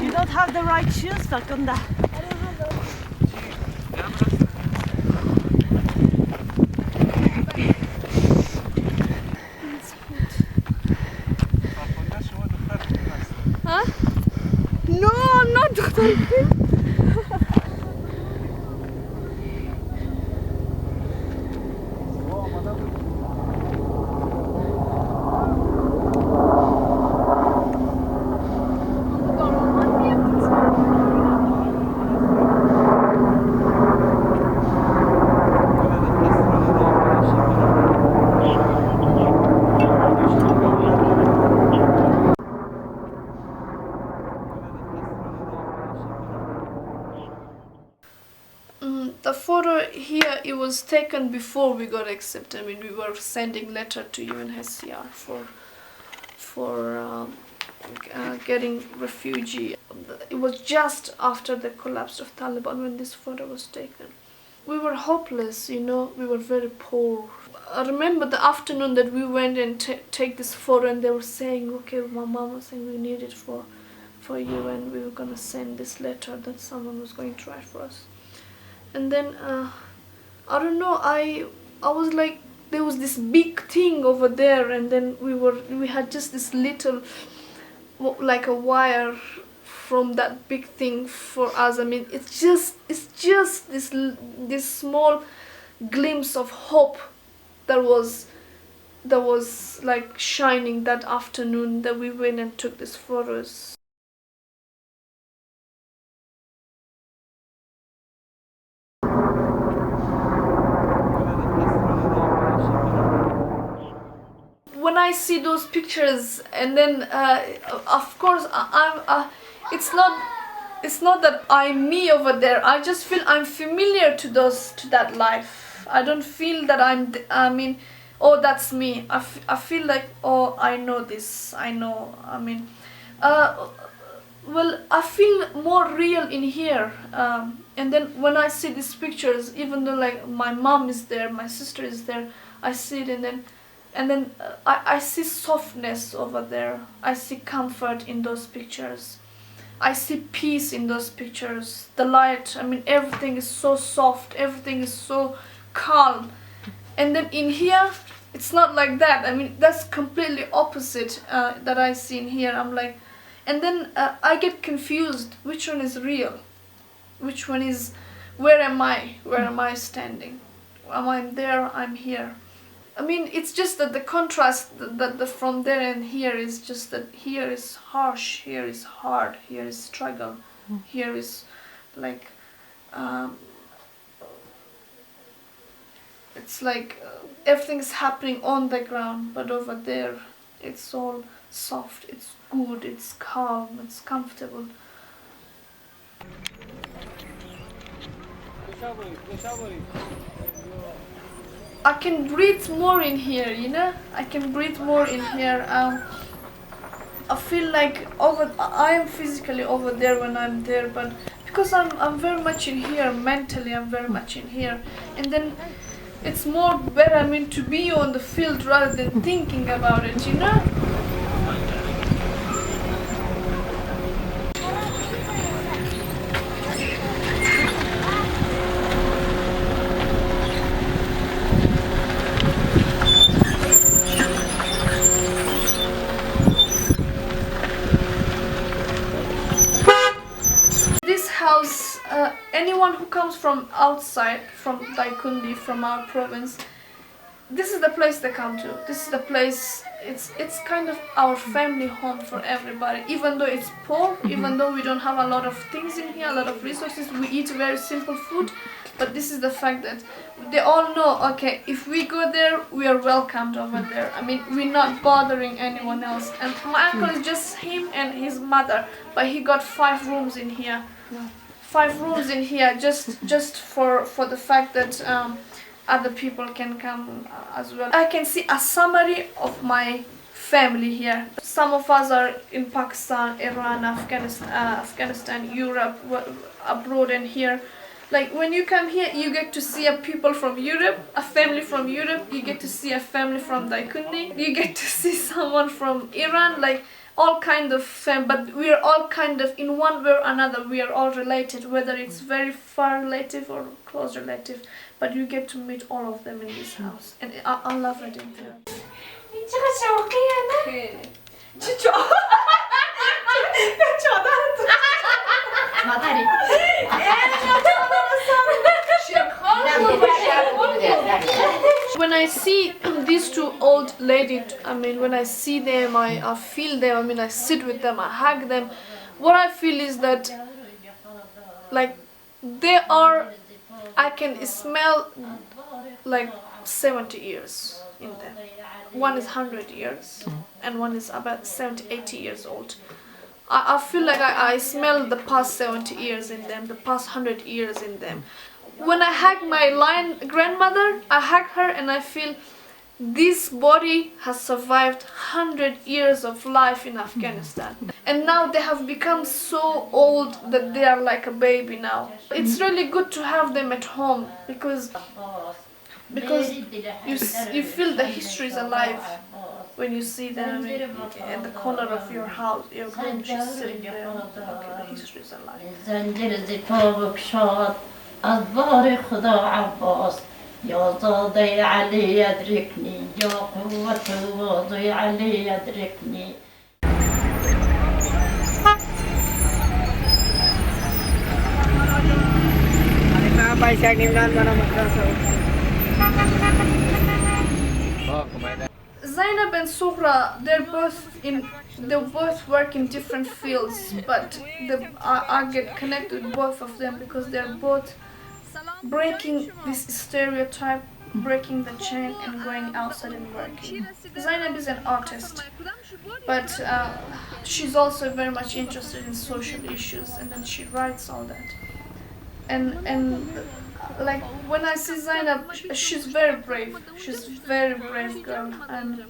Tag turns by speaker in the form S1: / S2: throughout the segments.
S1: You don't have the right shoes, Farkhonda.
S2: Huh? No, not dolphin. The photo here, it was taken before we got accepted. I mean, we were sending letter to UNHCR for getting refugee. It was just after the collapse of Taliban when this photo was taken. We were hopeless, you know, we were very poor. I remember the afternoon that we went and take this photo, and they were saying, okay, my mom was saying we need it for you, and we were gonna send this letter that someone was going to write for us. And then I don't know, I was like, there was this big thing over there, and then we had just this little, like a wire from that big thing for us. I mean, it's just this small glimpse of hope that was like shining that afternoon that we went and took these photos. When I see those pictures, and then of course it's not that I'm me over there. I just feel I'm familiar to that life. I don't feel that I mean, oh, that's me. I feel like, oh, I know this. I know. I mean, well, I feel more real in here. And then when I see these pictures, even though like my mom is there, my sister is there, I see it, and then I see softness over there. I see comfort in those pictures. I see peace in those pictures. The light, I mean, everything is so soft, everything is so calm. And then in here, it's not like that. I mean, that's completely opposite that I see in here. I'm like, and then I get confused. Which one is real? Which one is, where am I? Where am I standing? Am I there? I'm here. I mean, it's just that the contrast that the from there and here is just that here is harsh, here is hard, here is struggle, here is like, it's like everything is happening on the ground, but over there it's all soft, it's good, it's calm, it's comfortable. I can breathe more in here, you know. I can breathe more in here. I feel like I am physically over there when I'm there, but because I'm very much in here mentally, I'm very much in here, and then it's more better. I mean, to be on the field rather than thinking about it, you know. Anyone who comes from outside, from Daikundi, from our province, this is the place they come to. This is the place, it's kind of our family home for everybody. Even though it's poor, even though we don't have a lot of things in here, a lot of resources, we eat very simple food, but this is the fact that they all know, okay, if we go there, we are welcomed over there. I mean, we're not bothering anyone else. And my uncle is just him and his mother, but he got 5 rooms in here. 5 rooms in here just for the fact that other people can come as well. I can see a summary of my family here. Some of us are in Pakistan, Iran, Afghanistan, Europe, abroad, and here Like when you come here, you get to see a people from Europe, a family from Europe. You get to see a family from Daikundi. You get to see someone from Iran. Like all kind of but we are all kind of in one way or another. We are all related, whether it's very far relative or close relative. But you get to meet all of them in this house, and I love it in there. When I see these two old ladies, I mean, when I see them, I feel them, I mean, I sit with them, I hug them. What I feel is that, like, they are, I can smell like 70 years in them. One is 100 years and one is about 70, 80 years old. I feel like I smell the past 70 years in them, the past 100 years in them. When I hug my lion grandmother, I hug her and I feel this body has survived 100 years of life in Afghanistan. And now they have become so old that they are like a baby now. It's really good to have them at home because you feel the history is alive when you see them at the corner of your house, your home, just sitting there. Okay, the history is alive.
S3: أضبار خدا عباس يا زادي علي يدركني يا قوة واضي علي يدركني.
S2: Zainab and Suhra, they both work in different fields, but I get connected with both of them because they're both breaking this stereotype, breaking the chain and going outside and working. Zainab is an artist, but she's also very much interested in social issues, and then she writes all that. And like when I see Zainab, she's very brave. She's a very brave girl, and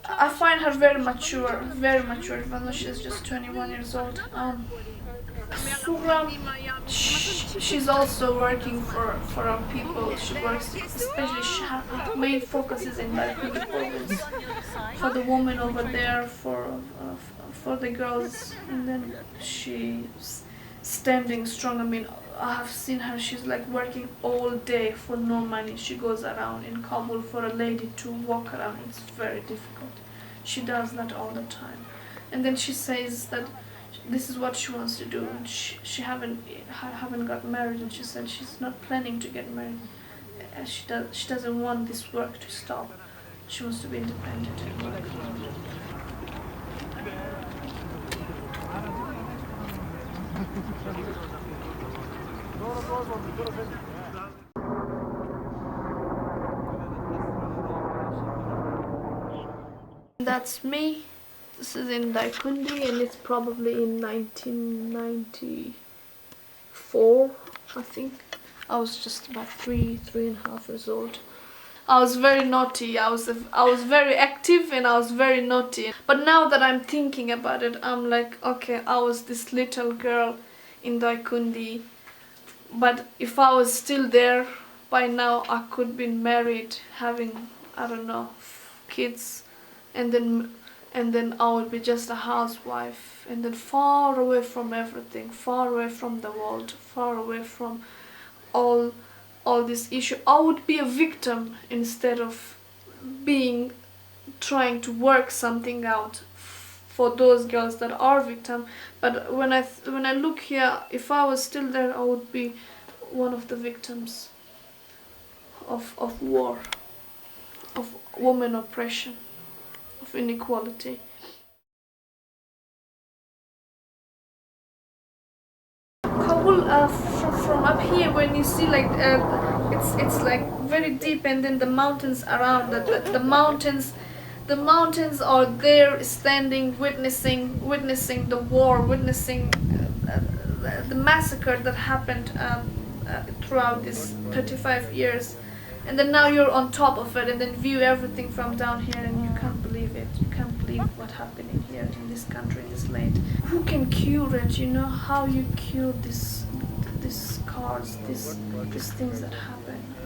S2: I find her very mature, even though she's just 21 years old. Suhra, she's also working for our people. She works, especially her main focus is in Daikundi province for the women over there, for the girls, and then she's standing strong. I mean, I have seen her, she's like working all day for no money. She goes around in Kaboul for a lady to walk around. It's very difficult. She does that all the time. And then she says that this is what she wants to do. And she haven't got married, and she said she's not planning to get married. She doesn't want this work to stop. She wants to be independent and work. That's me. This is in Daikundi, and it's probably in 1994, I think. I was just about three and a half years old. I was very naughty. I was very active and I was very naughty. But now that I'm thinking about it, I'm like, okay, I was this little girl in Daikundi. But if I was still there, by now I could be married, having, I don't know, kids, and then I would be just a housewife, and then far away from everything, far away from the world, far away from all this issue. I would be a victim instead of trying to work something out for those girls that are victims. But when I look here, if I was still there, I would be one of the victims of war, of women oppression, of inequality. Kabul, from up here, when you see like it's like very deep, and then the mountains around the mountains are there standing, witnessing the war, witnessing the massacre that happened throughout these 35 years. And then now you're on top of it, and then view everything from down here, and you can't believe it. You can't believe what's happening here in this country, in this land. Who can cure it? You know how you cure this cards, these things that happen.